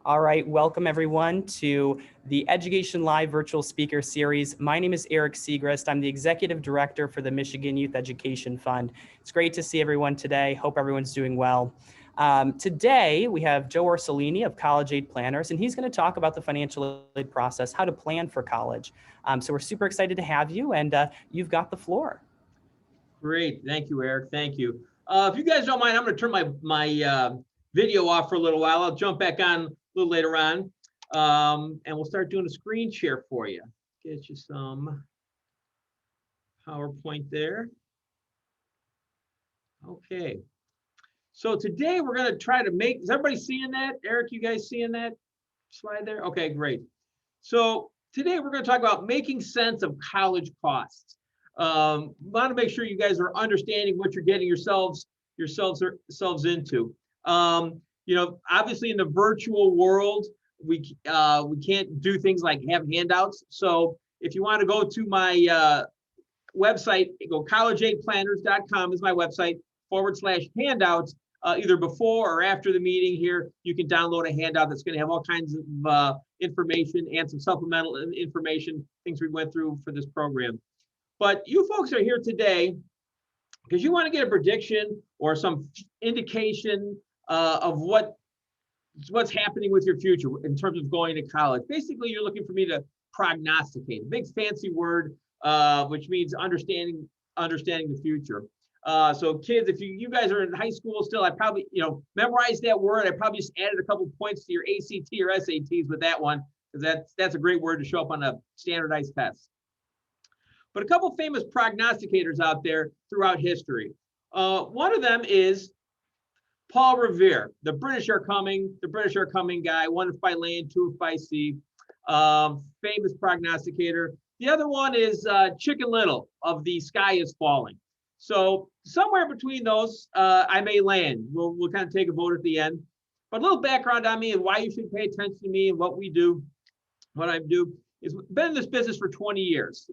All right, welcome everyone to the Education Live virtual speaker series. My name is Eric Segrist. I'm the Executive Director for the Michigan Youth Education Fund. It's great to see everyone today. Hope everyone's doing well. Today, we have Joe Orsolini of College Aid Planners, and he's going to talk about the financial aid process, how to plan for college. So we're super excited to have you, and you've got the floor. Great. Thank you, Eric. Thank you. If you guys don't mind, I'm going to turn my video off for a little while. I'll jump back on a little later on, and we'll start doing a screen share for you. Get you some PowerPoint there. Okay. So today we're going to try to make, is everybody seeing that? Eric, you guys seeing that slide there? Okay, great. So today we're going to talk about making sense of college costs. Want to make sure you guys are understanding what you're getting yourselves into. Obviously in the virtual world, we can't do things like have handouts. So if you want to go to my website, go collegeaidplanners.com is my website /handouts. Either before or after the meeting here, you can download a handout that's going to have all kinds of information and some supplemental information, things we went through for this program. But you folks are here today because you want to get a prediction or some indication of what's happening with your future in terms of going to college. Basically, you're looking for me to prognosticate, a big fancy word, which means understanding the future. So kids, if you guys are in high school still, I probably, memorized that word. I probably just added a couple points to your ACT or SATs with that one, because that's a great word to show up on a standardized test. But a couple famous prognosticators out there throughout history. One of them is Paul Revere. The British are coming guy, one if by land, two if by sea. Famous prognosticator. The other one is Chicken Little of The Sky is Falling. So somewhere between those, I may land. We'll kind of take a vote at the end. But a little background on me and why you should pay attention to me and what we do, what I do. Is we've been in this business for 20 years.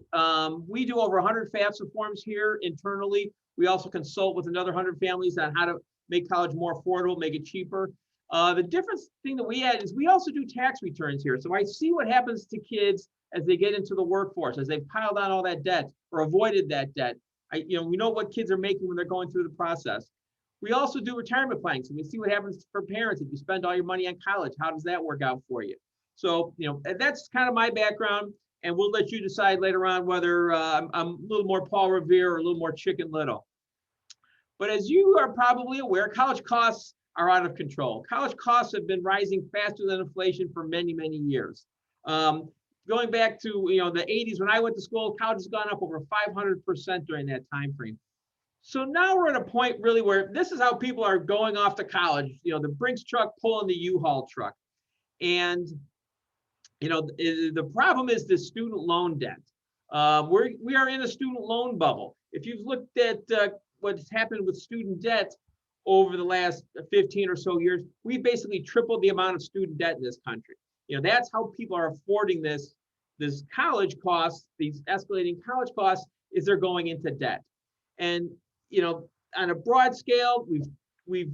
We do over 100 FAFSA forms here internally. We also consult with another 100 families on how to make college more affordable, make it cheaper. The difference thing that we add is we also do tax returns here. So I see what happens to kids as they get into the workforce, as they've piled on all that debt or avoided that debt. We know what kids are making when they're going through the process. We also do retirement planning. So we see what happens for parents. If you spend all your money on college, how does that work out for you? So, that's kind of my background, and we'll let you decide later on whether I'm a little more Paul Revere or a little more Chicken Little. But as you are probably aware, college costs are out of control. College costs have been rising faster than inflation for many, many years. Going back to the 80s when I went to school, college has gone up over 500% during that time frame. So now we're at a point really where this is how people are going off to college. The Brinks truck pulling the U-Haul truck, and the problem is the student loan debt. We are in a student loan bubble. If you've looked at what's happened with student debt over the last 15 or so years, we basically tripled the amount of student debt in this country. That's how people are affording this college costs, these escalating college costs, is they're going into debt. And on a broad scale, we've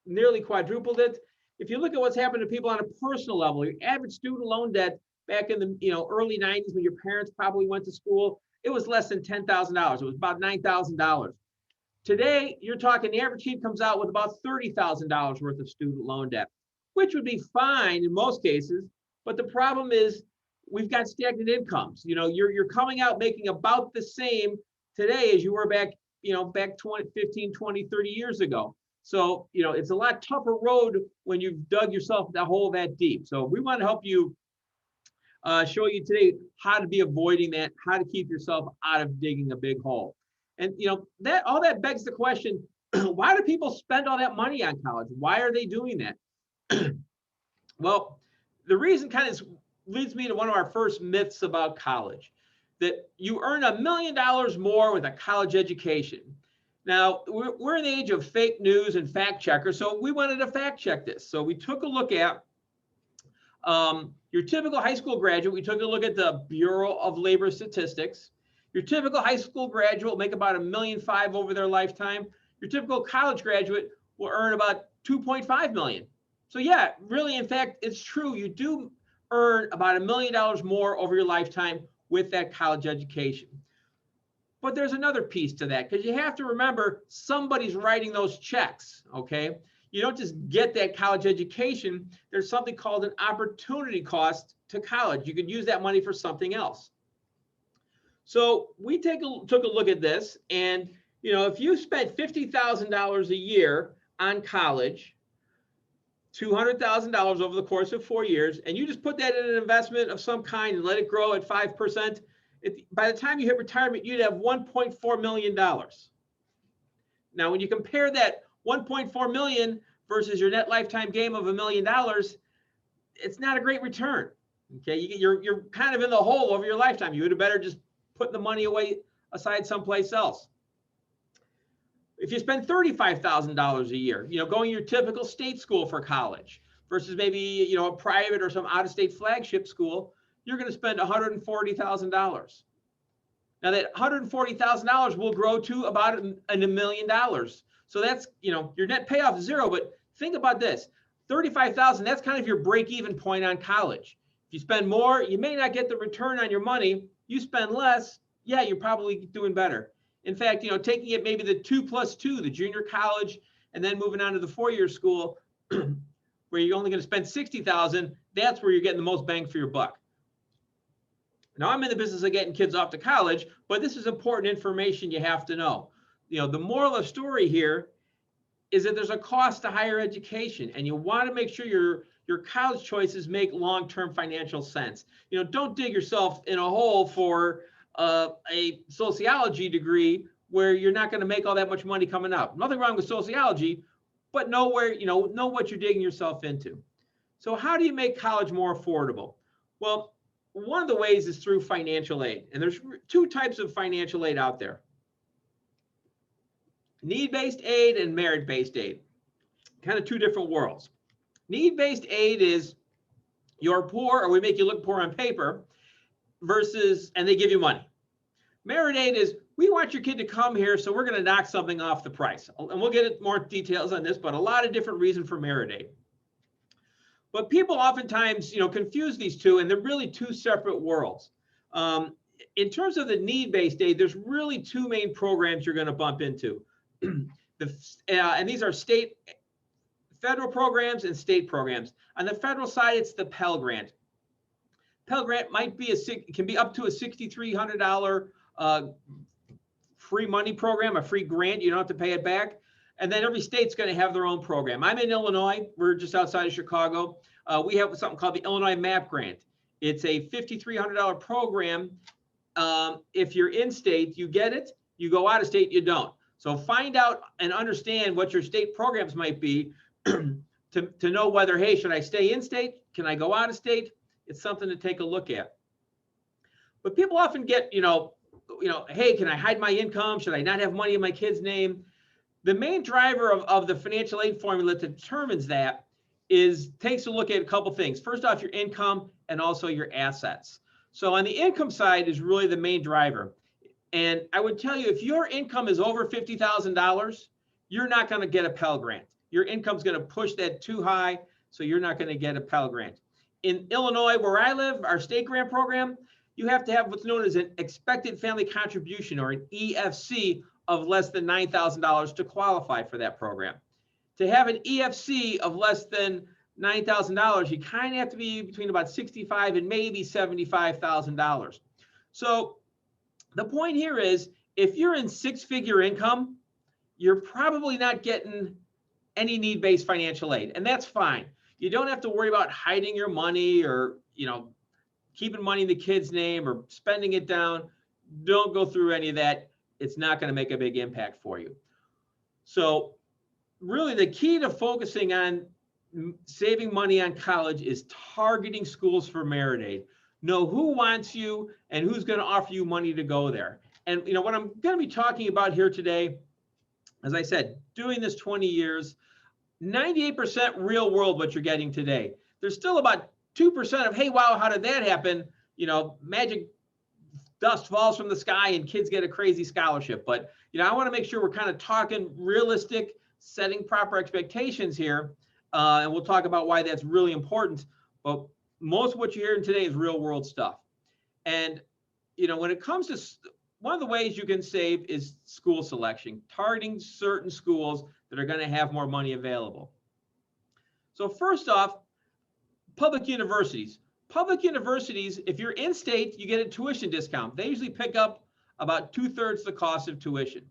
nearly quadrupled it. If you look at what's happened to people on a personal level, your average student loan debt back in the early 90s when your parents probably went to school, it was less than $10,000. It was about $9,000. Today, you're talking the average kid comes out with about $30,000 worth of student loan debt, which would be fine in most cases. But the problem is we've got stagnant incomes. You're coming out making about the same today as you were back 15, 20, 30 years ago. So, it's a lot tougher road when you've dug yourself that hole that deep. So we want to help you, show you today how to be avoiding that, how to keep yourself out of digging a big hole. And, that begs the question, why do people spend all that money on college? Why are they doing that? Well, the reason kind of leads me to one of our first myths about college, that you earn $1 million more with a college education. Now, we're in the age of fake news and fact checkers, so we wanted to fact check this. So we took a look at your typical high school graduate. We took a look at the Bureau of Labor Statistics. Your typical high school graduate will make about $1.5 million over their lifetime. Your typical college graduate will earn about $2.5 million. So yeah, really, in fact, it's true. You do earn about $1 million more over your lifetime with that college education. But there's another piece to that, because you have to remember somebody's writing those checks, okay? You don't just get that college education. There's something called an opportunity cost to college. You could use that money for something else. So we took a look at this, and if you spent $50,000 a year on college, $200,000 over the course of 4 years, and you just put that in an investment of some kind and let it grow at 5%, by the time you hit retirement, you'd have $1.4 million. Now, when you compare that 1.4 million versus your net lifetime gain of $1 million, it's not a great return. Okay, you're kind of in the hole over your lifetime. You would have better just put the money away aside someplace else. If you spend $35,000 a year, going your typical state school for college versus maybe a private or some out-of-state flagship school, you're going to spend $140,000. Now that $140,000 will grow to about $1 million. So that's your net payoff is zero. But think about this: $35,000. That's kind of your break-even point on college. If you spend more, you may not get the return on your money. You spend less, yeah, you're probably doing better. In fact, taking it maybe the 2+2, the junior college, and then moving on to the 4-year school, where you're only going to spend $60,000, that's where you're getting the most bang for your buck. Now, I'm in the business of getting kids off to college, but this is important information you have to know. The moral of the story here is that there's a cost to higher education, and you want to make sure your college choices make long-term financial sense. Don't dig yourself in a hole for a sociology degree where you're not going to make all that much money coming up. Nothing wrong with sociology, but know what you're digging yourself into. So how do you make college more affordable? Well, one of the ways is through financial aid. And there's two types of financial aid out there: need-based aid and merit-based aid. Kind of two different worlds. Need-based aid is you're poor, or we make you look poor on paper, and they give you money. Merit aid is we want your kid to come here, so we're going to knock something off the price. And we'll get more details on this, but a lot of different reasons for merit aid. But people oftentimes, confuse these two, and they're really two separate worlds. In terms of the need-based aid, there's really two main programs you're going to bump into. And these are federal programs and state programs. On the federal side, it's the Pell Grant. Pell Grant can be up to a $6,300 free money program, a free grant. You don't have to pay it back. And then every state's going to have their own program. I'm in Illinois. We're just outside of Chicago. We have something called the Illinois MAP Grant. It's a $5,300 program. If you're in state, you get it. You go out of state, you don't. So find out and understand what your state programs might be to know whether, hey, should I stay in state? Can I go out of state? It's something to take a look at. But people often get, hey, can I hide my income? Should I not have money in my kid's name? The main driver of the financial aid formula that determines that takes a look at a couple things. First off, your income and also your assets. So on the income side is really the main driver. And I would tell you, if your income is over $50,000, you're not going to get a Pell Grant. Your income's going to push that too high, so you're not going to get a Pell Grant. In Illinois, where I live, our state grant program, you have to have what's known as an expected family contribution, or an EFC, of less than $9,000 to qualify for that program. To have an EFC of less than $9,000, you kind of have to be between about $65,000 and maybe $75,000. So the point here is, if you're in six-figure income, you're probably not getting any need-based financial aid, and that's fine. You don't have to worry about hiding your money or, keeping money in the kid's name or spending it down. Don't go through any of that. It's not going to make a big impact for you. So really the key to focusing on saving money on college is targeting schools for merit aid. Know who wants you and who's going to offer you money to go there. And what I'm going to be talking about here today, as I said, doing this 20 years, 98% real world what you're getting today. There's still about 2% of, hey, wow, how did that happen? Magic dust falls from the sky and kids get a crazy scholarship. But, I want to make sure we're kind of talking realistic, setting proper expectations here. and we'll talk about why that's really important. But most of what you're hearing today is real world stuff. And, when it comes to one of the ways you can save is school selection, targeting certain schools that are going to have more money available. So first off, public universities. Public universities, if you're in state, you get a tuition discount. They usually pick up about 2/3 the cost of tuition.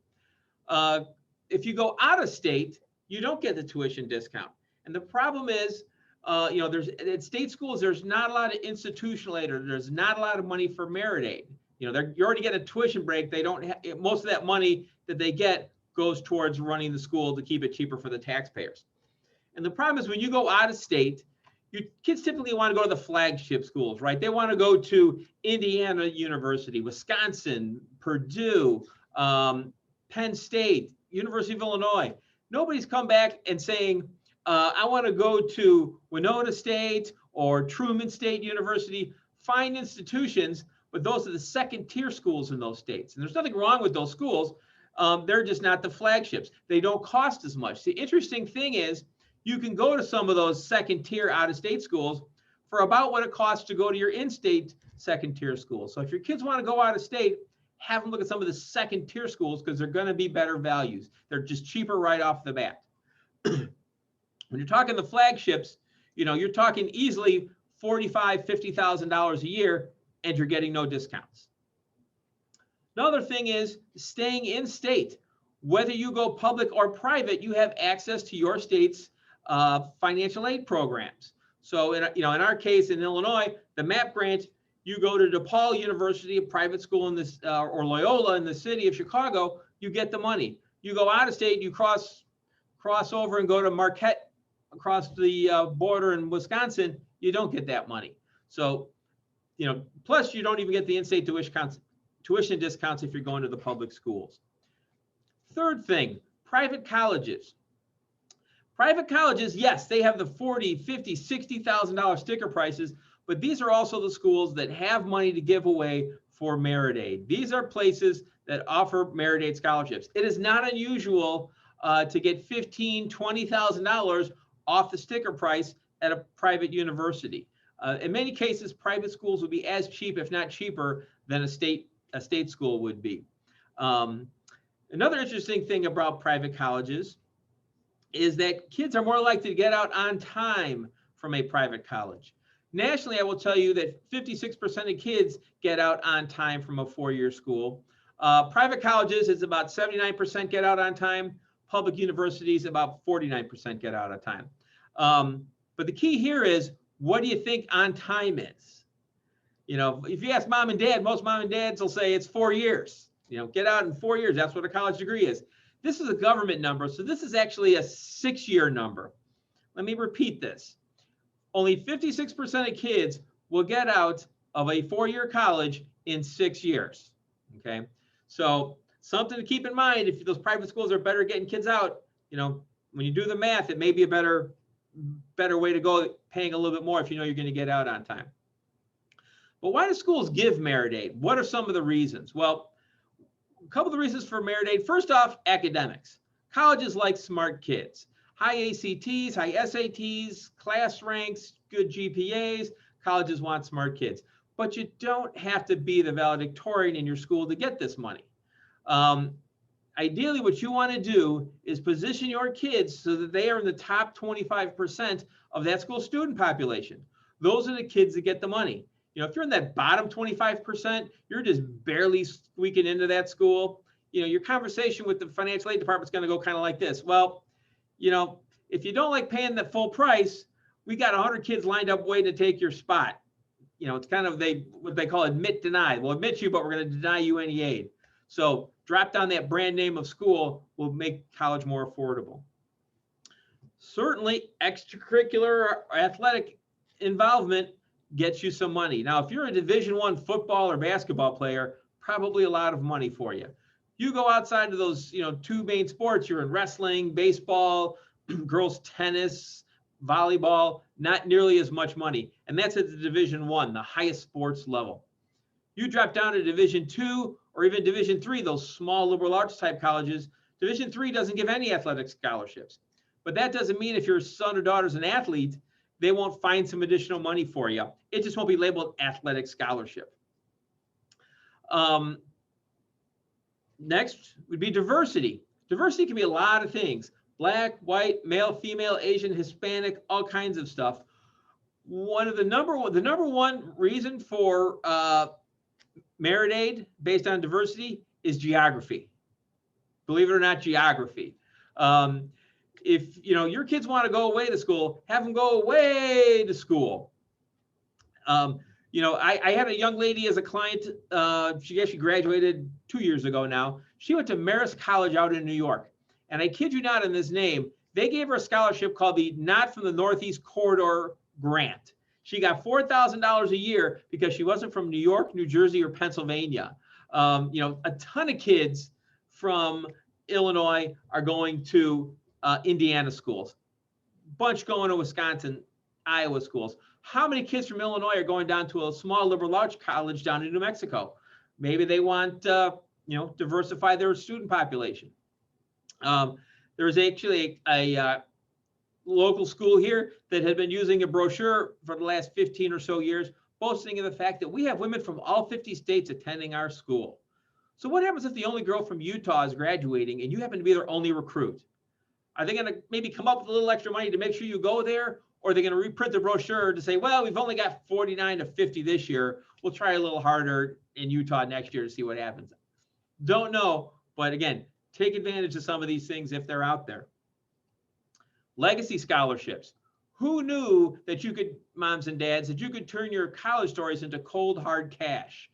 If you go out of state, you don't get the tuition discount. And the problem is, there's at state schools, there's not a lot of institutional aid, or there's not a lot of money for merit aid. You already get a tuition break. They don't have, most of that money that they get goes towards running the school to keep it cheaper for the taxpayers. And the problem is when you go out of state, your kids typically want to go to the flagship schools, right? They want to go to Indiana University, Wisconsin, Purdue, Penn State, University of Illinois. Nobody's come back and saying, I want to go to Winona State or Truman State University. Fine institutions, but those are the second tier schools in those states. And there's nothing wrong with those schools. They're just not the flagships. They don't cost as much. The interesting thing is you can go to some of those second tier out of state schools for about what it costs to go to your in-state second tier schools. So if your kids want to go out of state, have them look at some of the second tier schools because they're going to be better values. They're just cheaper right off the bat. When you're talking the flagships, you're talking easily $45,000, $50,000 a year, and you're getting no discounts. Another thing is staying in state. Whether you go public or private, you have access to your state's financial aid programs. So in our case in Illinois, the MAP grant, you go to DePaul University, a private school in this, or Loyola in the city of Chicago, you get the money. You go out of state, you cross over and go to Marquette across the border in Wisconsin, you don't get that money. So, plus you don't even get the in-state tuition discounts if you're going to the public schools. Third thing, private colleges. Private colleges, yes, they have the $40,000, $50,000, $60,000 sticker prices, but these are also the schools that have money to give away for merit aid. These are places that offer merit aid scholarships. It is not unusual to get $15,000, $20,000 off the sticker price at a private university. In many cases, private schools will be as cheap, if not cheaper, than a state school would be. Another interesting thing about private colleges is that kids are more likely to get out on time from a private college. Nationally, I will tell you that 56% of kids get out on time from a four-year school. Private colleges is about 79% get out on time. Public universities, about 49% get out on time. But the key here is, what do you think on time is? If you ask mom and dad, most mom and dads will say it's 4 years. Get out in 4 years. That's what a college degree is. This is a government number, so this is actually a 6-year number. Let me repeat this. Only 56% of kids will get out of a 4-year college in 6 years. Okay, so something to keep in mind. If those private schools are better at getting kids out, when you do the math, it may be a better way to go, paying a little bit more if you know you're going to get out on time. But why do schools give merit aid? What are some of the reasons? Well, a couple of the reasons for merit aid. First off, academics. Colleges like smart kids. High ACTs, high SATs, class ranks, good GPAs. Colleges want smart kids. But you don't have to be the valedictorian in your school to get this money. Ideally, what you want to do is position your kids so that they are in the top 25% of that school student population. Those are the kids that get the money. If you're in that bottom 25%, you're just barely squeaking into that school. Your conversation with the financial aid department is going to go kind of like this. Well, if you don't like paying the full price, we got 100 kids lined up waiting to take your spot. It's kind of what they call admit deny. We'll admit you, but we're going to deny you any aid. So drop down that brand name of school will make college more affordable. Certainly, extracurricular or athletic involvement gets you some money. Now, if you're a Division I football or basketball player, probably a lot of money for you. You go outside of those, two main sports, you're in wrestling, baseball, girls tennis, volleyball, not nearly as much money. And that's at the Division I, the highest sports level. You drop down to Division II or even Division III, those small liberal arts type colleges, Division III doesn't give any athletic scholarships. But that doesn't mean if your son or daughter's an athlete, they won't find some additional money for you. It just won't be labeled athletic scholarship. Next would be diversity. Diversity can be a lot of things: black, white, male, female, Asian, Hispanic, all kinds of stuff. The number one reason for merit aid based on diversity is geography. Believe it or not, geography. If your kids want to go away to school, have them go away to school. I had a young lady as a client. She actually graduated 2 years ago now. She went to Marist College out in New York. And I kid you not, in this name, they gave her a scholarship called the Not from the Northeast Corridor Grant. She got $4,000 a year because she wasn't from New York, New Jersey, or Pennsylvania. A ton of kids from Illinois are going to Indiana schools. Bunch going to Wisconsin, Iowa schools. How many kids from Illinois are going down to a small liberal arts college down in New Mexico? Maybe they want diversify their student population. There's actually a local school here that had been using a brochure for the last 15 or so years, boasting of the fact that we have women from all 50 states attending our school. So what happens if the only girl from Utah is graduating and you happen to be their only recruit? Are they going to maybe come up with a little extra money to make sure you go there? Or are they going to reprint the brochure to say, well, we've only got 49 to 50 this year. We'll try a little harder in Utah next year to see what happens. Don't know. But again, take advantage of some of these things if they're out there. Legacy scholarships. Who knew that you could, moms and dads, that you could turn your college stories into cold, hard cash?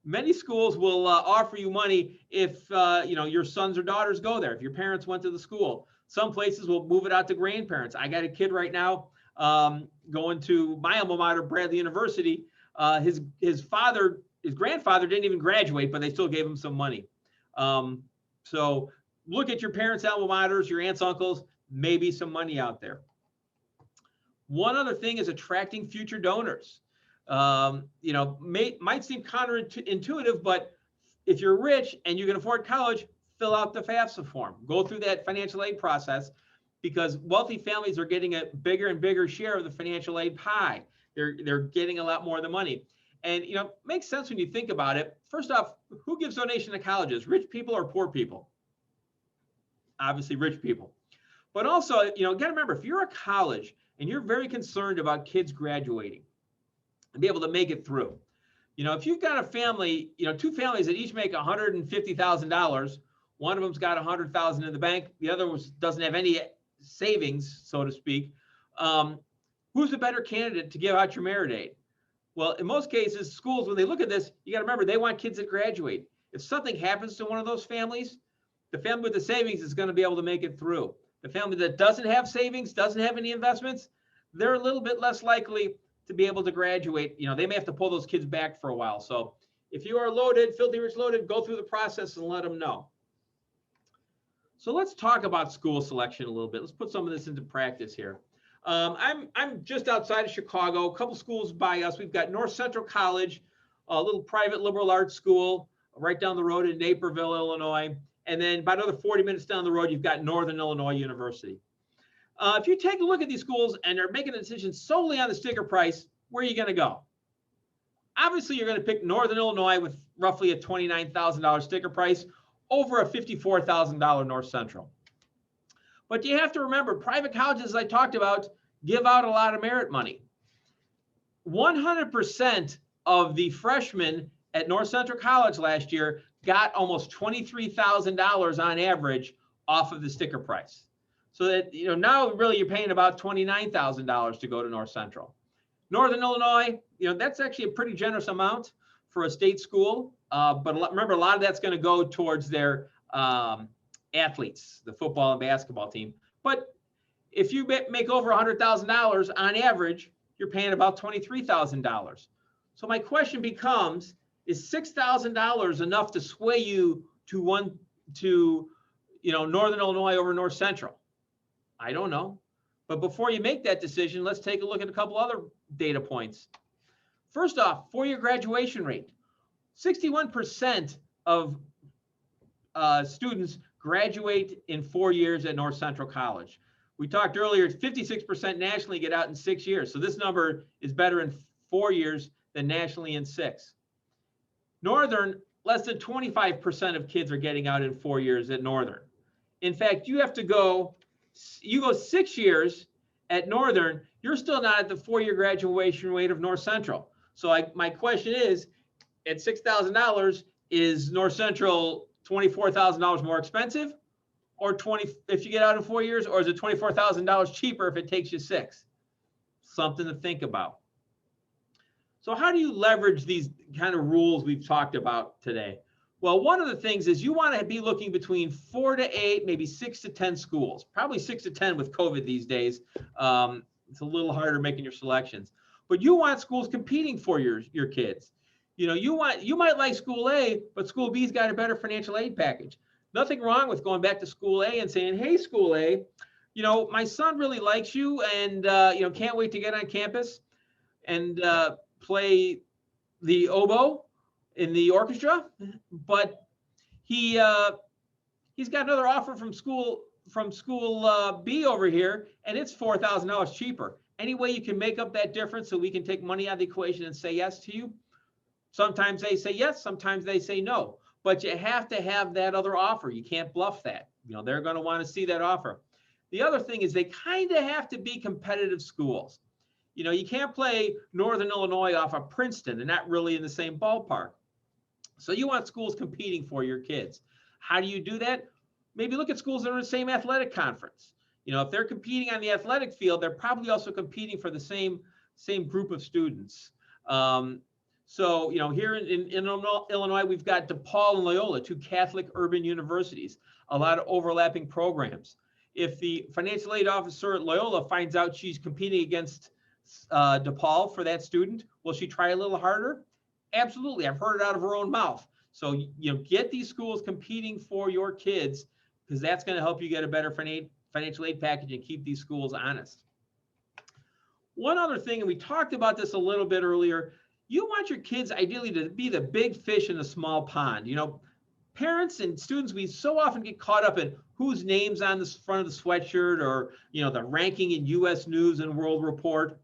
Many schools will offer you money if your sons or daughters go there, if your parents went to the school. Some places will move it out to grandparents. I got a kid right now going to my alma mater, Bradley University. His grandfather didn't even graduate, but they still gave him some money. So look at your parents' alma maters, your aunts, uncles, maybe some money out there. One other thing is attracting future donors. Might seem counterintuitive, but if you're rich and you can afford college, fill out the FAFSA form. Go through that financial aid process, because wealthy families are getting a bigger and bigger share of the financial aid pie. They're getting a lot more of the money. And makes sense when you think about it. First off, who gives donation to colleges? Rich people or poor people? Obviously rich people. But also, got to remember, if you're a college and you're very concerned about kids graduating and be able to make it through, if you've got a family, two families that each make $150,000, one of them's got $100,000 in the bank, the other doesn't have any savings, so to speak. Who's the better candidate to give out your merit aid? Well, in most cases, schools, when they look at this, you got to remember, they want kids that graduate. If something happens to one of those families, the family with the savings is going to be able to make it through. The family that doesn't have savings, doesn't have any investments, they're a little bit less likely to be able to graduate. They may have to pull those kids back for a while. So if you are loaded, filthy rich loaded, go through the process and let them know. So let's talk about school selection a little bit. Let's put some of this into practice here. I'm just outside of Chicago, a couple schools by us. We've got North Central College, a little private liberal arts school right down the road in Naperville, Illinois. And then about another 40 minutes down the road, you've got Northern Illinois University. If you take a look at these schools and they're making a decision solely on the sticker price, where are you going to go? Obviously, you're going to pick Northern Illinois with roughly a $29,000 sticker price over a $54,000 North Central. But you have to remember, private colleges, as I talked about, give out a lot of merit money. 100% of the freshmen at North Central College last year got almost $23,000 on average off of the sticker price. So that, now really you're paying about $29,000 to go to North Central. Northern Illinois, that's actually a pretty generous amount for a state school. But remember, a lot of that's going to go towards their athletes, the football and basketball team. But if you make over $100,000 on average, you're paying about $23,000. So my question becomes, is $6,000 enough to sway you to Northern Illinois over North Central? I don't know. But before you make that decision, let's take a look at a couple other data points. First off, four-year graduation rate. 61% of students graduate in 4 years at North Central College. We talked earlier, 56% nationally get out in 6 years. So this number is better in 4 years than nationally in 6. Northern, less than 25% of kids are getting out in 4 years at Northern. In fact, you go 6 years at Northern, you're still not at the 4-year graduation rate of North Central. So my question is, at $6,000, is North Central $24,000 more expensive, or if you get out in 4 years, or is it $24,000 cheaper if it takes you 6? Something to think about. So how do you leverage these kind of rules we've talked about today? Well, one of the things is you want to be looking between 4 to 8, maybe 6 to 10 schools, probably 6 to 10 with COVID these days. It's a little harder making your selections, but you want schools competing for your kids. You know, you might like school A, but school B's got a better financial aid package. Nothing wrong with going back to school A and saying, hey, school A, you know, my son really likes you and, you know, can't wait to get on campus and play the oboe in the orchestra, but he's got another offer from school B over here, and it's $4,000 cheaper. Any way you can make up that difference so we can take money out of the equation and say yes to you? Sometimes they say yes, sometimes they say no, but you have to have that other offer. You can't bluff that. You know, they're going to want to see that offer. The other thing is they kind of have to be competitive schools. You know, you can't play Northern Illinois off of Princeton. They're not really in the same ballpark. So you want schools competing for your kids. How do you do that? Maybe look at schools that are in the same athletic conference. You know, if they're competing on the athletic field, they're probably also competing for the same group of students. So, you know, here in Illinois, we've got DePaul and Loyola, 2 Catholic urban universities, a lot of overlapping programs. If the financial aid officer at Loyola finds out she's competing against DePaul for that student, will she try a little harder? Absolutely. I've heard it out of her own mouth. So, you know, get these schools competing for your kids, because that's going to help you get a better financial aid package and keep these schools honest. One other thing, and we talked about this a little bit earlier, you want your kids ideally to be the big fish in a small pond. You know, parents and students, we so often get caught up in whose name's on the front of the sweatshirt, or, you know, the ranking in U.S. News and World Report.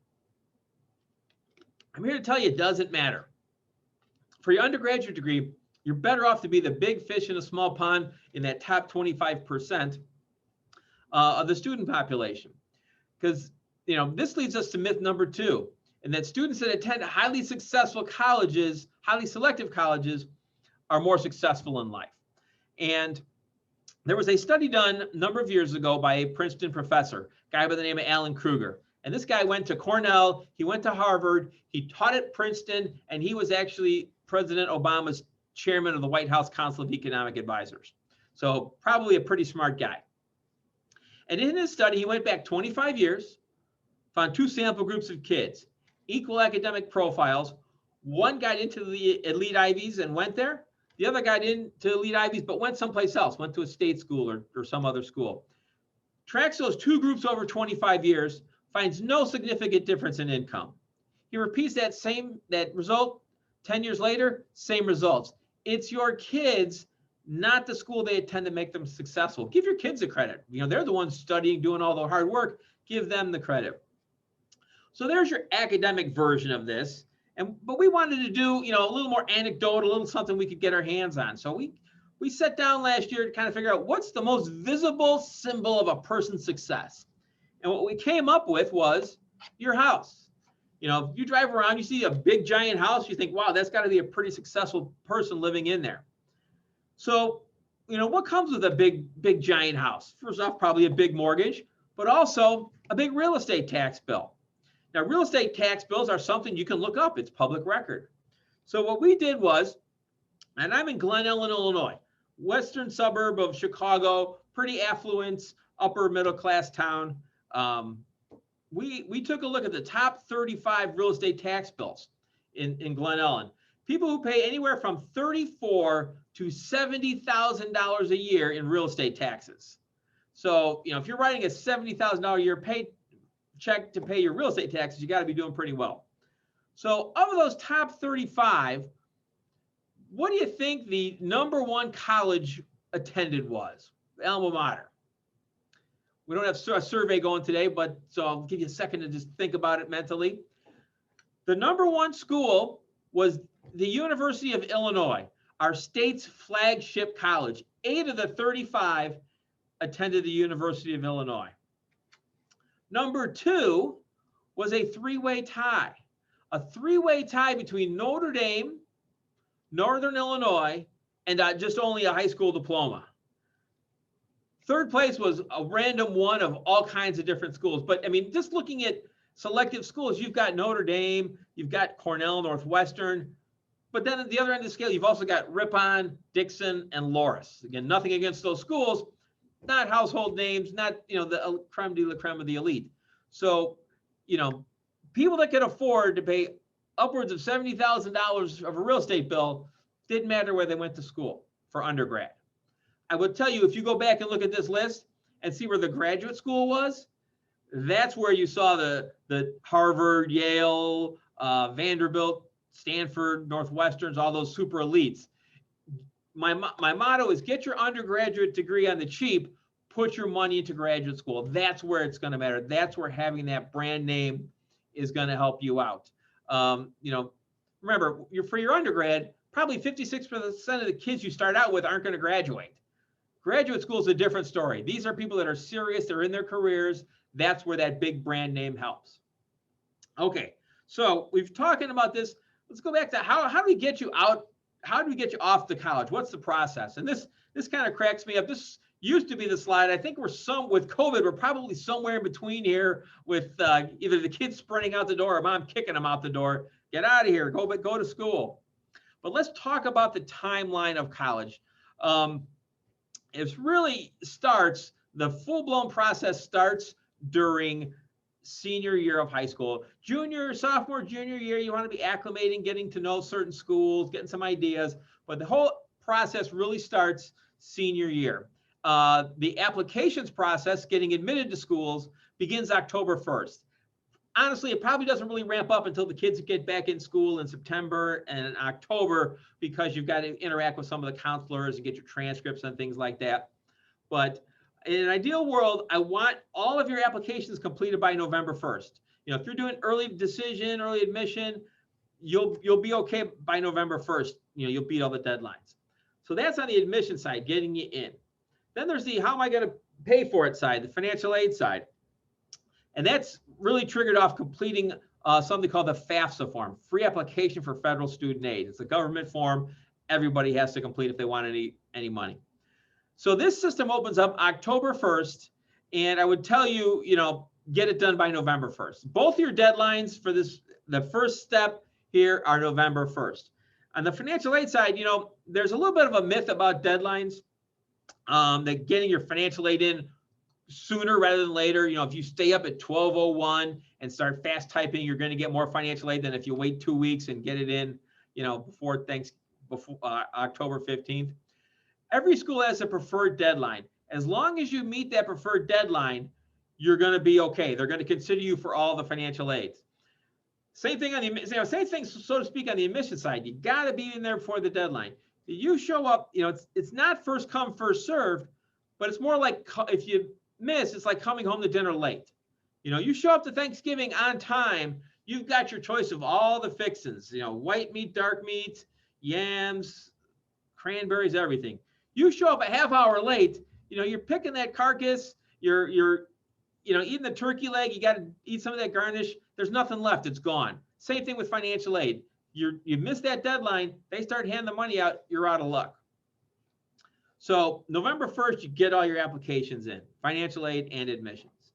I'm here to tell you it doesn't matter. For your undergraduate degree, you're better off to be the big fish in a small pond in that top 25% of the student population. Because, you know, this leads us to myth number 2, and that students that attend highly successful colleges, highly selective colleges, are more successful in life. And there was a study done a number of years ago by a Princeton professor, a guy by the name of Alan Kruger. And this guy went to Cornell, he went to Harvard, he taught at Princeton, and he was actually President Obama's chairman of the White House Council of Economic Advisors. So probably a pretty smart guy. And in his study, he went back 25 years, found 2 sample groups of kids, equal academic profiles. One got into the elite Ivies and went there. The other got into elite Ivies but went someplace else, went to a state school or some other school. Tracks those 2 groups over 25 years, finds no significant difference in income. He repeats that result 10 years later, same results. It's your kids, not the school they attend, to make them successful. Give your kids the credit. You know, they're the ones studying, doing all the hard work. Give them the credit. So there's your academic version of this. But we wanted to do, you know, a little more anecdotal, a little something we could get our hands on. So we sat down last year to kind of figure out what's the most visible symbol of a person's success. And what we came up with was your house. You know, if you drive around, you see a big giant house, you think, wow, that's got to be a pretty successful person living in there. So, you know, what comes with a big giant house? First off, probably a big mortgage, but also a big real estate tax bill. Now, real estate tax bills are something you can look up. It's public record. So what we did was, and I'm in Glen Ellen, Illinois, western suburb of Chicago, pretty affluent, upper middle class town. We took a look at the top 35 real estate tax bills in Glen Ellen. People who pay anywhere from $34,000 to $70,000 a year in real estate taxes. So, you know, if you're writing a $70,000 a year check to pay your real estate taxes, you got to be doing pretty well. So of those top 35, what do you think the #1 college attended was? Alma mater. We don't have a survey going today, but so I'll give you a second to just think about it mentally. The number one school was the University of Illinois, our state's flagship college. 8 of the 35 attended the University of Illinois. Number 2 was a three-way tie. A three-way tie between Notre Dame, Northern Illinois, and just only a high school diploma. Third place was a random one of all kinds of different schools. But I mean, just looking at selective schools, you've got Notre Dame, you've got Cornell, Northwestern, but then at the other end of the scale, you've also got Ripon, Dixon, and Loras. Again, nothing against those schools, not household names, not, the creme de la creme of the elite. So, people that could afford to pay upwards of $70,000 of a real estate bill, didn't matter where they went to school for undergrad. I would tell you, if you go back and look at this list and see where the graduate school was, that's where you saw the Harvard, Yale, Vanderbilt, Stanford, Northwesterns, all those super elites. My motto is get your undergraduate degree on the cheap, put your money into graduate school. That's where it's going to matter. That's where having that brand name is going to help you out. Remember, for your undergrad, probably 56% of the kids you start out with aren't going to graduate. Graduate school is a different story. These are people that are serious. They're in their careers. That's where that big brand name helps. Okay, so we've talking about this. Let's go back to how do we get you out? How do we get you off to college? What's the process? And this kind of cracks me up. This used to be the slide. I think with COVID, we're probably somewhere in between here with either the kids sprinting out the door or mom kicking them out the door. Get out of here. Go to school. But let's talk about the timeline of college. It really starts, the full-blown process starts during senior year of high school. Sophomore, junior year, you want to be acclimating, getting to know certain schools, getting some ideas. But the whole process really starts senior year. The applications process, getting admitted to schools, begins October 1st. Honestly, it probably doesn't really ramp up until the kids get back in school in September and October, because you've got to interact with some of the counselors and get your transcripts and things like that. But in an ideal world, I want all of your applications completed by November 1st. If you're doing early decision, early admission, you'll be okay by November 1st. You'll beat all the deadlines. So that's on the admission side, getting you in. Then there's the how am I going to pay for it side, the financial aid side. And that's really triggered off completing something called the FAFSA form, Free Application for Federal Student Aid. It's a government form everybody has to complete if they want any money. So this system opens up October 1st, and I would tell you, get it done by November 1st. Both your deadlines for the first step here are November 1st. On the financial aid side, there's a little bit of a myth about deadlines, that getting your financial aid in sooner rather than later. If you stay up at 12:01 and start fast typing, you're going to get more financial aid than if you wait 2 weeks and get it in, before October 15th. Every school has a preferred deadline. As long as you meet that preferred deadline, you're going to be okay. They're going to consider you for all the financial aids. Same thing so to speak, on the admission side. You got to be in there before the deadline. You show up, it's not first come, first served, but it's more like if you miss, it's like coming home to dinner late. You show up to Thanksgiving on time, you've got your choice of all the fixins, white meat, dark meat, yams, cranberries, everything. You show up a half hour late, you're picking that carcass, you're eating the turkey leg, you got to eat some of that garnish. There's nothing left, it's gone. Same thing with financial aid. You miss that deadline, they start handing the money out, you're out of luck. So November 1st, you get all your applications in, financial aid and admissions.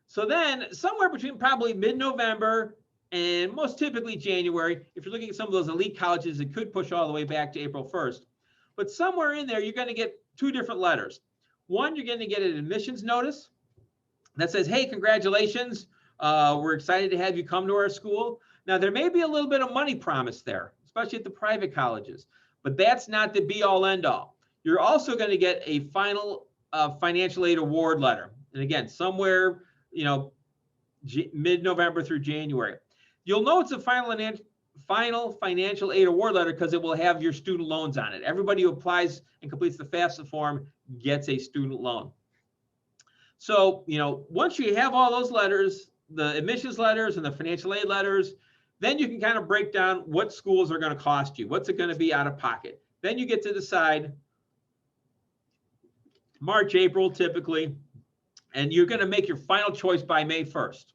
So then somewhere between probably mid-November and most typically January, if you're looking at some of those elite colleges, it could push all the way back to April 1st. But somewhere in there, you're going to get 2 different letters. One, you're going to get an admissions notice that says, hey, congratulations. We're excited to have you come to our school. Now, there may be a little bit of money promised there, especially at the private colleges, but that's not the be-all, end-all. You're also going to get a final financial aid award letter. And again, somewhere, mid-November through January. You'll know it's a final financial aid award letter because it will have your student loans on it. Everybody who applies and completes the FAFSA form gets a student loan. So, once you have all those letters, the admissions letters and the financial aid letters, then you can kind of break down what schools are going to cost you. What's it going to be out of pocket? Then you get to decide March, April, typically, and you're going to make your final choice by May 1st.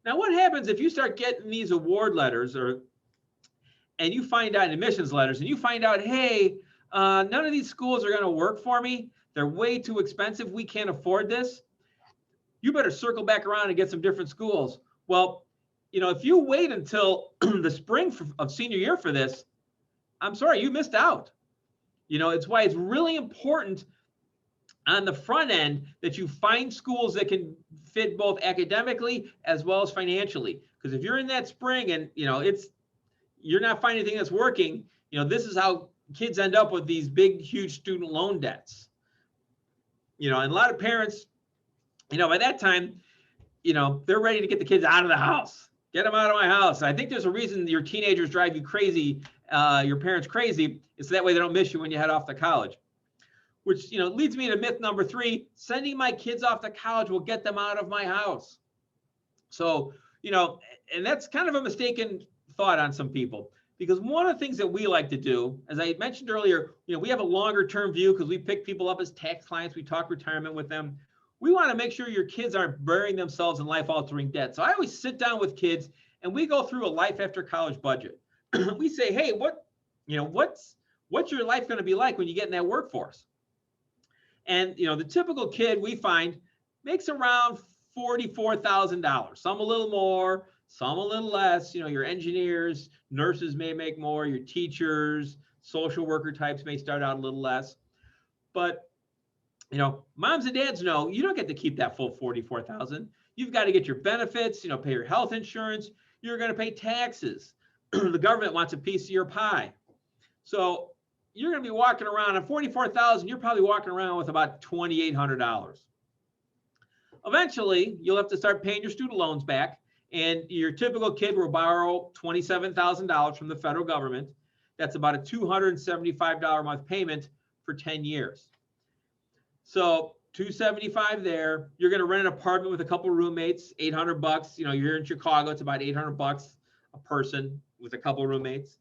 Now, what happens if you start getting these award letters and you find out admissions letters and you find out, hey, none of these schools are going to work for me. They're way too expensive. We can't afford this. You better circle back around and get some different schools. Well, if you wait until the spring of senior year for this, I'm sorry, you missed out. It's why it's really important on the front end that you find schools that can fit both academically as well as financially. Because if you're in that spring and you're not finding anything that's working, this is how kids end up with these big, huge student loan debts. And a lot of parents, by that time, they're ready to get the kids out of the house. Get them out of my house. I think there's a reason your teenagers drive you crazy, your parents crazy, is that way they don't miss you when you head off to college. Which, leads me to myth number 3, sending my kids off to college will get them out of my house. So, and that's kind of a mistaken thought on some people, because one of the things that we like to do, as I mentioned earlier, we have a longer term view because we pick people up as tax clients. We talk retirement with them. We want to make sure your kids aren't burying themselves in life altering debt. So I always sit down with kids and we go through a life after college budget. We say, hey, what's your life going to be like when you get in that workforce? And, the typical kid we find makes around $44,000, some a little more, some a little less. Your engineers, nurses may make more, your teachers, social worker types may start out a little less. But, moms and dads know you don't get to keep that full $44,000. You've got to get your benefits, pay your health insurance. You're going to pay taxes. The government wants a piece of your pie. So you're going to be walking around on $44,000. You're probably walking around with about $2,800. Eventually, you'll have to start paying your student loans back, and your typical kid will borrow $27,000 from the federal government. That's about a $275 a month payment for 10 years. So $275 there. You're going to rent an apartment with a couple of roommates, $800. You're in Chicago. It's about $800 a person with a couple of roommates.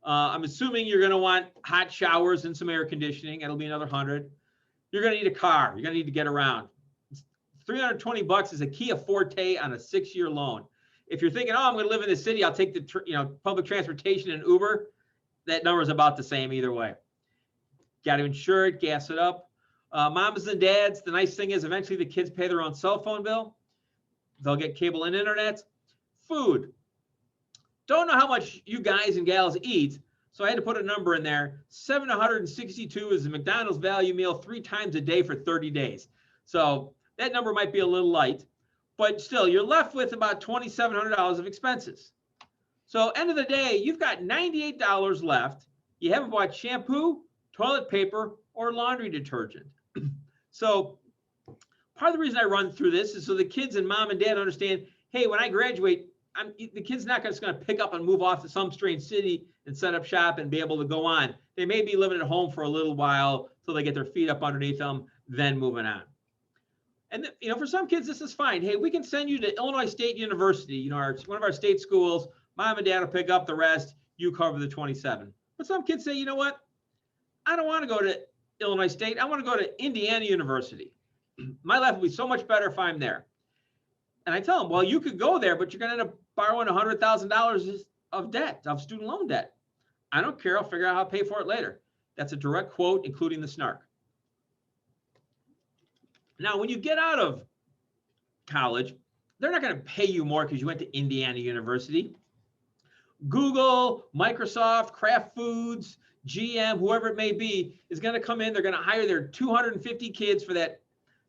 I'm assuming you're going to want hot showers and some air conditioning. It'll be another $100. You're going to need a car. You're going to need to get around. $320 is a Kia Forte on a 6-year loan. If you're thinking, I'm going to live in the city, I'll take the public transportation and Uber. That number is about the same either way. Got to insure it, gas it up. Moms and dads, the nice thing is eventually the kids pay their own cell phone bill. They'll get cable and internet. Food. Don't know how much you guys and gals eat, so I had to put a number in there. $762 is a McDonald's value meal 3 times a day for 30 days. So that number might be a little light, but still, you're left with about $2,700 of expenses. So end of the day, you've got $98 left. You haven't bought shampoo, toilet paper, or laundry detergent. So part of the reason I run through this is so the kids and mom and dad understand, hey, when I graduate, the kid's not just going to pick up and move off to some strange city and set up shop and be able to go on. They may be living at home for a little while till they get their feet up underneath them, then moving on. And for some kids, this is fine. Hey, we can send you to Illinois State University, one of our state schools. Mom and dad will pick up the rest. You cover the 27. But some kids say, you know what? I don't want to go to Illinois State. I want to go to Indiana University. My life will be so much better if I'm there. And I tell them, well, you could go there, but you're going to end up borrowing $100,000 of debt, of student loan debt. I don't care. I'll figure out how to pay for it later. That's a direct quote, including the snark. Now, when you get out of college, they're not going to pay you more because you went to Indiana University. Google, Microsoft, Kraft Foods, GM, whoever it may be, is going to come in. They're going to hire their 250 kids for that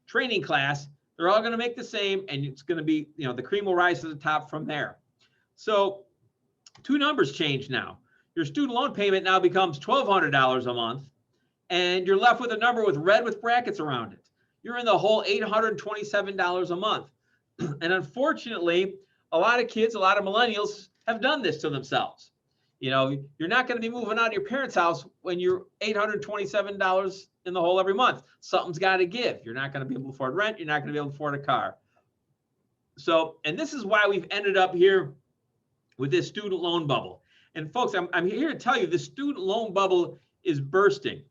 training class. They're all going to make the same, and it's going to be, the cream will rise to the top from there. So 2 numbers change now. Your student loan payment now becomes $1,200 a month, and you're left with a number with red with brackets around it. You're in the whole $827 a month. And unfortunately, a lot of kids, a lot of millennials have done this to themselves. You're not going to be moving out of your parents' house when you're $827 in the hole every month. Something's got to give. You're not going to be able to afford rent. You're not going to be able to afford a car. So, and this is why we've ended up here with this student loan bubble. And folks, I'm here to tell you the student loan bubble is bursting.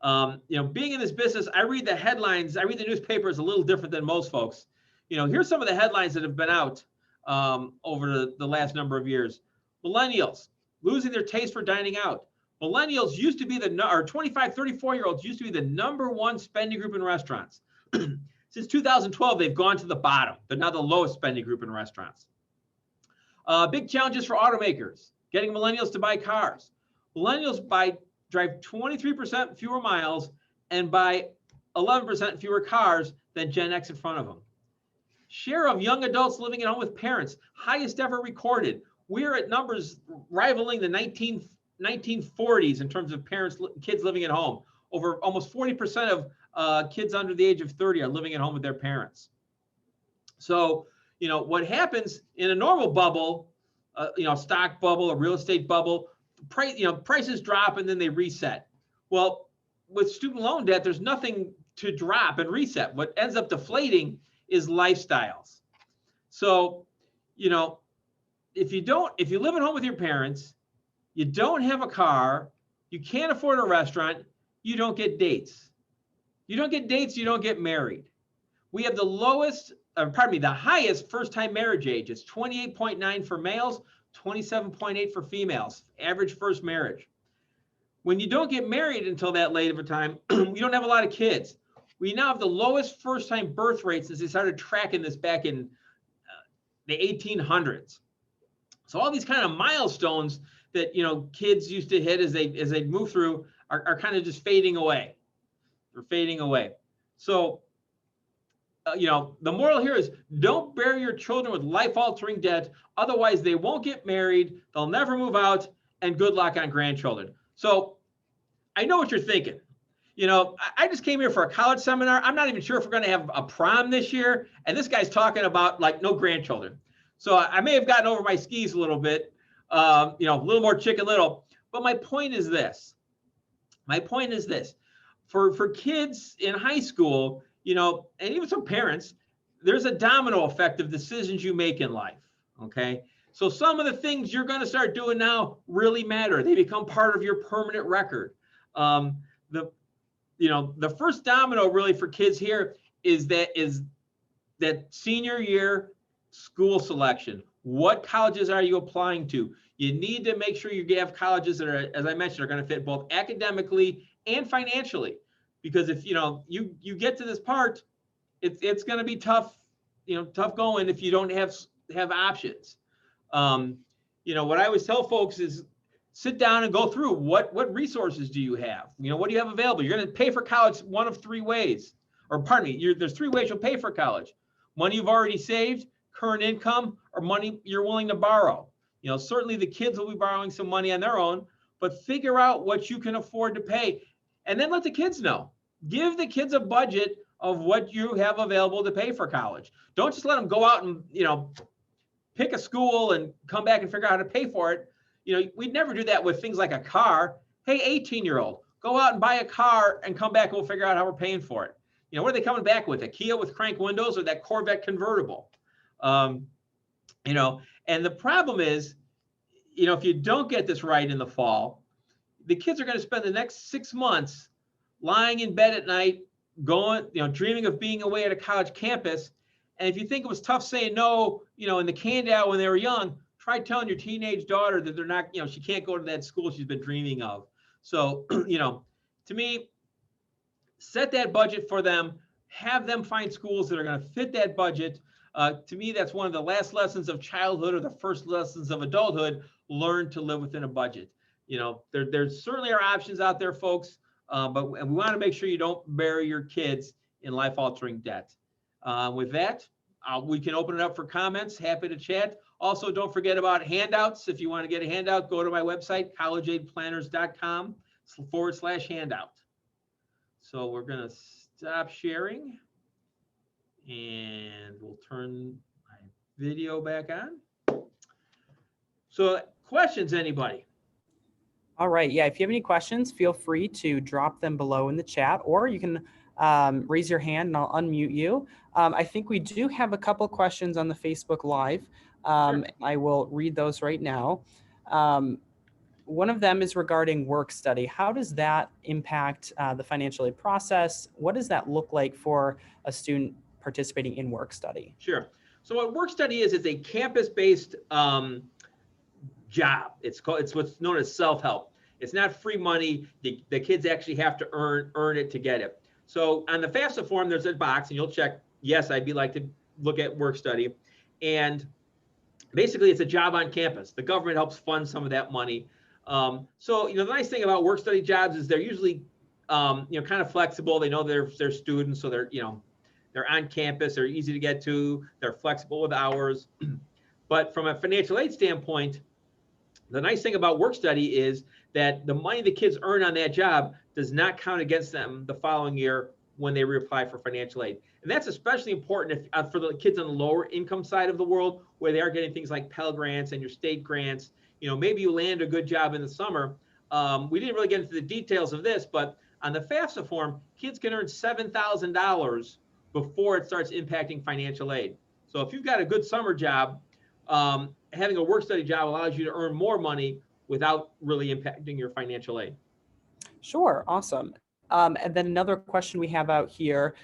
Being in this business, I read the headlines. I read the newspapers a little different than most folks. Here's some of the headlines that have been out over the last number of years. Millennials losing their taste for dining out. Millennials used to be or 25, 34-year-olds used to be the #1 spending group in restaurants. Since 2012, they've gone to the bottom. They're now the lowest spending group in restaurants. Big challenges for automakers, getting millennials to buy cars. Millennials drive 23% fewer miles and buy 11% fewer cars than Gen X in front of them. Share of young adults living at home with parents, highest ever recorded. We're at numbers rivaling the 1940s in terms of kids living at home. Over almost 40% of kids under the age of 30 are living at home with their parents. So, what happens in a normal bubble, stock bubble, a real estate bubble, prices drop and then they reset. Well, with student loan debt, there's nothing to drop and reset. What ends up deflating is lifestyles. So, if you live at home with your parents, you don't have a car, you can't afford a restaurant, you don't get dates. You don't get dates, you don't get married. We have the highest first-time marriage age. It's 28.9 for males, 27.8 for females, average first marriage. When you don't get married until that late of a time, you don't have a lot of kids. We now have the lowest first-time birth rate since they started tracking this back in the 1800s. So all these kind of milestones that kids used to hit as they move through are kind of just fading away. They're fading away. So the moral here is don't bury your children with life-altering debt. Otherwise, they won't get married. They'll never move out. And good luck on grandchildren. So I know what you're thinking. I just came here for a college seminar. I'm not even sure if we're going to have a prom this year. And this guy's talking about no grandchildren. So I may have gotten over my skis a little bit, a little more Chicken Little. But my point is this. For kids in high school, and even some parents, there's a domino effect of decisions you make in life, okay? So some of the things you're going to start doing now really matter. They become part of your permanent record. The first domino really for kids here is that senior year school selection. What colleges are you applying to? You need to make sure you have colleges that are, as I mentioned, are going to fit both academically and financially. Because if you get to this part, it's going to be tough, tough going if you don't have options. What I always tell folks is sit down and go through what resources do you have? What do you have available? You're going to pay for college one of three ways, or pardon me, there's three ways you'll pay for college: money you've already saved, current income, or money you're willing to borrow. Certainly the kids will be borrowing some money on their own, but figure out what you can afford to pay. And then let the kids know. Give the kids a budget of what you have available to pay for college. Don't just let them go out and, pick a school and come back and figure out how to pay for it. We'd never do that with things like a car. Hey, 18-year-old, go out and buy a car and come back and we'll figure out how we're paying for it. What are they coming back with? A Kia with crank windows or that Corvette convertible? And the problem is, if you don't get this right in the fall, the kids are going to spend the next 6 months lying in bed at night, dreaming of being away at a college campus. And if you think it was tough saying no, in the candy aisle when they were young, try telling your teenage daughter that they're not, she can't go to that school she's been dreaming of. So, to me, set that budget for them, have them find schools that are going to fit that budget. To me, that's one of the last lessons of childhood or the first lessons of adulthood. Learn to live within a budget. There certainly are options out there, folks, but we want to make sure you don't bury your kids in life-altering debt. With that, we can open it up for comments. Happy to chat. Also, don't forget about handouts. If you want to get a handout, go to my website, collegeaidplanners.com/handout. So we're going to stop sharing, and we'll turn my video back on. So questions, anybody? All right. Yeah. If you have any questions, feel free to drop them below in the chat, or you can raise your hand and I'll unmute you. I think we do have a couple questions on the Facebook Live. Sure. I will read those right now. One of them is regarding work study. How does that impact the financial aid process? What does that look like for a student participating in work study? Sure. So what work study is a campus-based job. It's what's known as self-help. It's not free money. The kids actually have to earn it to get it. So on the FAFSA form, there's a box, and you'll check, yes, I'd be like to look at work study. And basically, it's a job on campus. The government helps fund some of that money. So the nice thing about work study jobs is they're usually kind of flexible. They know they're students, so they're on campus. They're easy to get to. They're flexible with hours. But from a financial aid standpoint, the nice thing about work study is that the money the kids earn on that job does not count against them the following year when they reapply for financial aid. And that's especially important for the kids on the lower income side of the world, where they are getting things like Pell Grants and your state grants. Maybe you land a good job in the summer. We didn't really get into the details of this, but on the FAFSA form, kids can earn $7,000 before it starts impacting financial aid. So if you've got a good summer job, having a work study job allows you to earn more money without really impacting your financial aid. Sure, awesome. And then another question we have out here,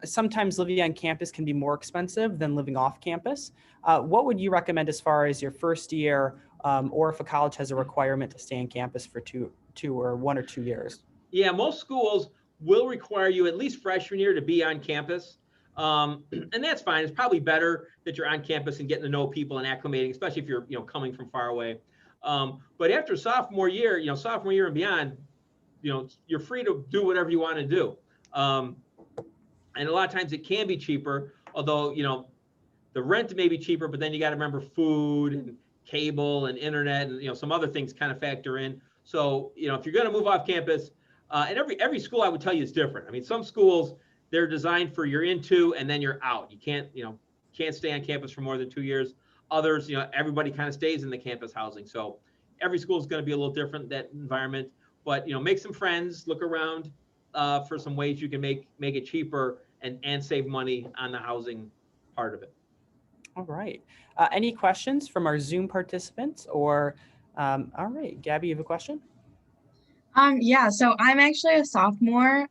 sometimes living on campus can be more expensive than living off campus. What would you recommend as far as your first year, or if a college has a requirement to stay on campus for two or 1 or 2 years? Yeah, most schools will require you at least freshman year to be on campus. And that's fine. It's probably better that you're on campus and getting to know people and acclimating, especially if you're coming from far away. But after sophomore year and beyond, you're free to do whatever you want to do. And a lot of times it can be cheaper, although the rent may be cheaper, but then you got to remember food and cable and internet and some other things kind of factor in. So if you're going to move off campus, and every school I would tell you is different. I mean, some schools, they're designed for you're into and then you're out. You can't stay on campus for more than 2 years. Others, everybody kind of stays in the campus housing. So every school is going to be a little different, that environment. But make some friends, look around for some ways you can make it cheaper and save money on the housing part of it. All right. Any questions from our Zoom participants? Or all right, Gabby, you have a question? Yeah, so I'm actually a sophomore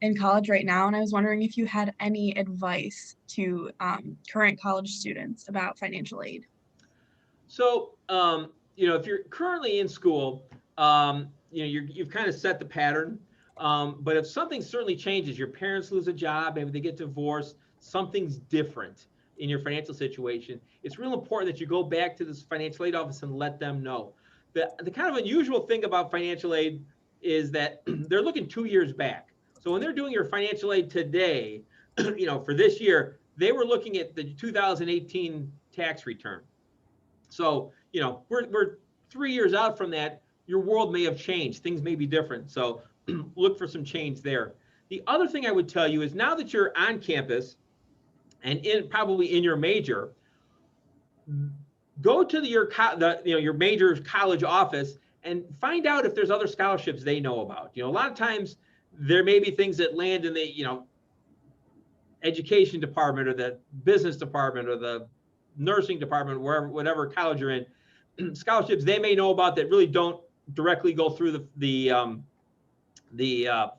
in college right now, and I was wondering if you had any advice to current college students about financial aid. So, if you're currently in school, you've kind of set the pattern. But if something certainly changes, your parents lose a job, maybe they get divorced, something's different in your financial situation, it's real important that you go back to this financial aid office and let them know. The kind of unusual thing about financial aid is that they're looking 2 years back. So when they're doing your financial aid today, for this year, they were looking at the 2018 tax return. So, we're 3 years out from that. Your world may have changed. Things may be different. So look for some change there. The other thing I would tell you is now that you're on campus and probably in your major, go to your major college office and find out if there's other scholarships they know about. A lot of times there may be things that land in the education department or the business department or the nursing department, whatever college you're in, scholarships they may know about that really don't directly go through the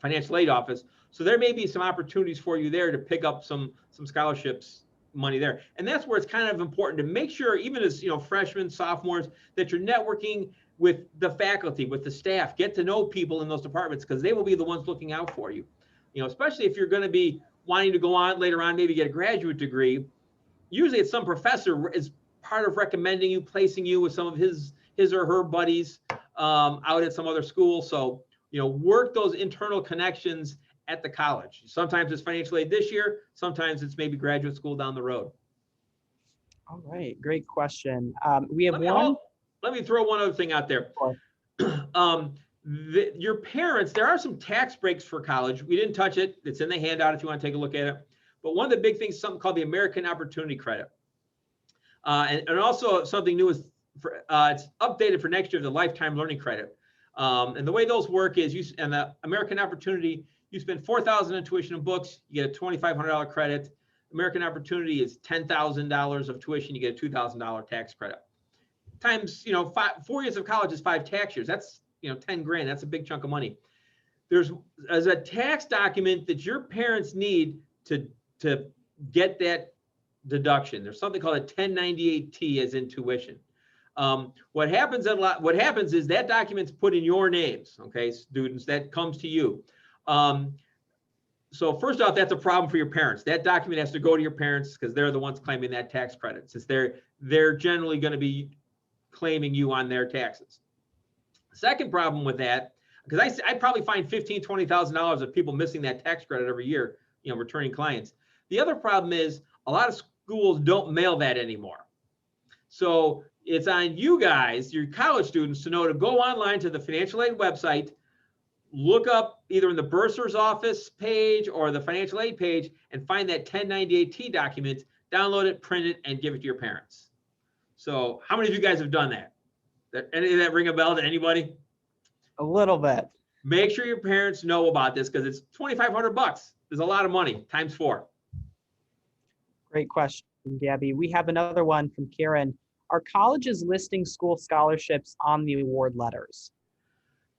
financial aid office. So there may be some opportunities for you there to pick up some scholarships money there. And that's where it's kind of important to make sure, even as freshmen, sophomores, that you're networking with the faculty, with the staff, get to know people in those departments, because they will be the ones looking out for you. Especially if you're going to be wanting to go on later on, maybe get a graduate degree. Usually it's some professor is part of recommending you, placing you with some of his or her buddies out at some other school. So, work those internal connections at the college. Sometimes it's financial aid this year, sometimes it's maybe graduate school down the road. All right, great question. We have let me throw one other thing out there. Sure. Your parents, there are some tax breaks for college. We didn't touch it. It's in the handout if you want to take a look at it. But one of the big things is something called the American Opportunity Credit. And also something new is it's updated for next year, the lifetime learning credit. And the way those work is and the American Opportunity, you spend $4,000 in tuition and books, you get a $2,500 credit. American Opportunity is $10,000 of tuition, you get a $2,000 tax credit. Times, 4 years of college is 5 tax years. That's, 10 grand. That's a big chunk of money. There's a tax document that your parents need to get that deduction. There's something called a 1098T as in tuition. What happens is that document's put in your names, okay, students, that comes to you. So first off, that's a problem for your parents. That document has to go to your parents because they're the ones claiming that tax credit, since they're generally going to be claiming you on their taxes. Second problem with that, because I probably find $15,000, $20,000 of people missing that tax credit every year, returning clients. The other problem is a lot of schools don't mail that anymore. So it's on you guys, your college students, to know to go online to the financial aid website, look up either in the bursar's office page or the financial aid page and find that 1098T document, download it, print it, and give it to your parents. So how many of you guys have done that? Any of that ring a bell to anybody? A little bit. Make sure your parents know about this because it's $2,500. There's a lot of money, times 4. Great question, Gabby. We have another one from Karen. Are colleges listing school scholarships on the award letters?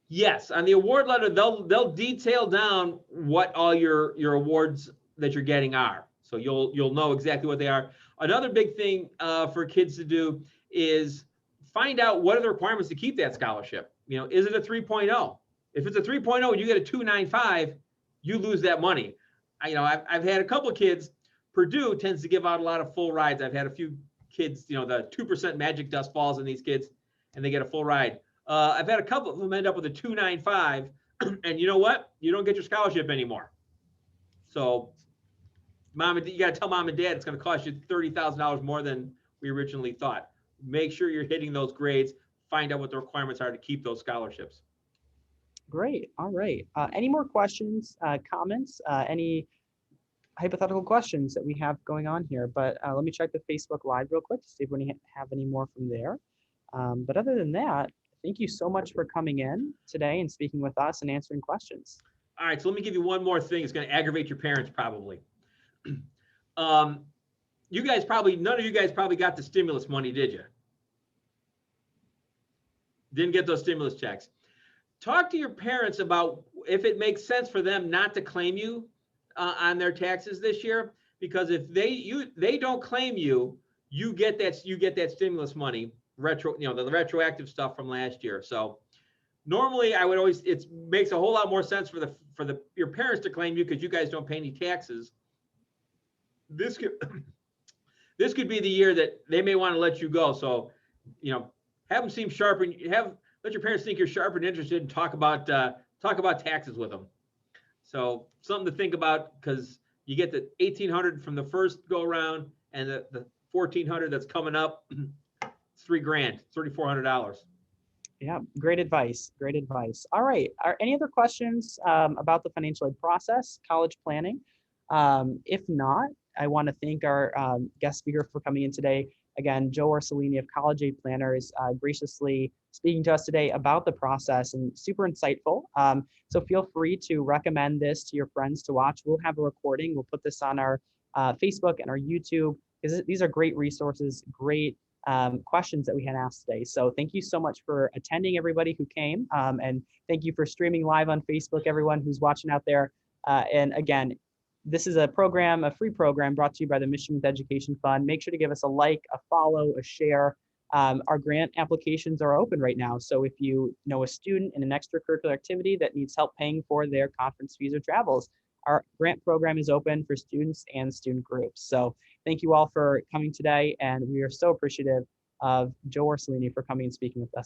Yes, on the award letter, they'll detail down what all your awards that you're getting are. So you'll know exactly what they are. Another big thing for kids to do is find out what are the requirements to keep that scholarship. Is it a 3.0? If it's a 3.0 and you get a 2.95, you lose that money. I've had a couple of kids. Purdue tends to give out a lot of full rides. I've had a few kids, the 2% magic dust falls on these kids and they get a full ride. I've had a couple of them end up with a 2.95, and you know what? You don't get your scholarship anymore. So you got to tell mom and dad it's going to cost you $30,000 more than we originally thought. Make sure you're hitting those grades. Find out what the requirements are to keep those scholarships. Great. All right. Any more questions, comments, any hypothetical questions that we have going on here? But let me check the Facebook Live real quick to see if we have any more from there. But other than that, thank you so much for coming in today and speaking with us and answering questions. All right, so let me give you one more thing. It's going to aggravate your parents probably. None of you guys probably got the stimulus money, did you? Didn't get those stimulus checks. Talk to your parents about if it makes sense for them not to claim you on their taxes this year, because if they don't claim you, you get that stimulus money. The retroactive stuff from last year. So normally it makes a whole lot more sense for your parents to claim you because you guys don't pay any taxes. This could be the year that they may want to let you go. So, have them seem sharp and let your parents think you're sharp and interested and talk about taxes with them. So something to think about, because you get the $1,800 from the first go around and the $1,400 that's coming up. $3,000, $3,400. Yeah, great advice. Great advice. All right. Are any other questions about the financial aid process, college planning? If not, I want to thank our guest speaker for coming in today. Again, Joe Orsolini of College Aid Planners, graciously speaking to us today about the process and super insightful. So feel free to recommend this to your friends to watch. We'll have a recording. We'll put this on our Facebook and our YouTube, because these are great resources, great questions that we had asked today. So thank you so much for attending, everybody who came. And thank you for streaming live on Facebook, everyone who's watching out there. And again, this is a free program brought to you by the Michigan Youth Education Fund. Make sure to give us a like, a follow, a share. Our grant applications are open right now. So if you know a student in an extracurricular activity that needs help paying for their conference fees or travels, our grant program is open for students and student groups. So thank you all for coming today. And we are so appreciative of Joe Orsolini for coming and speaking with us today.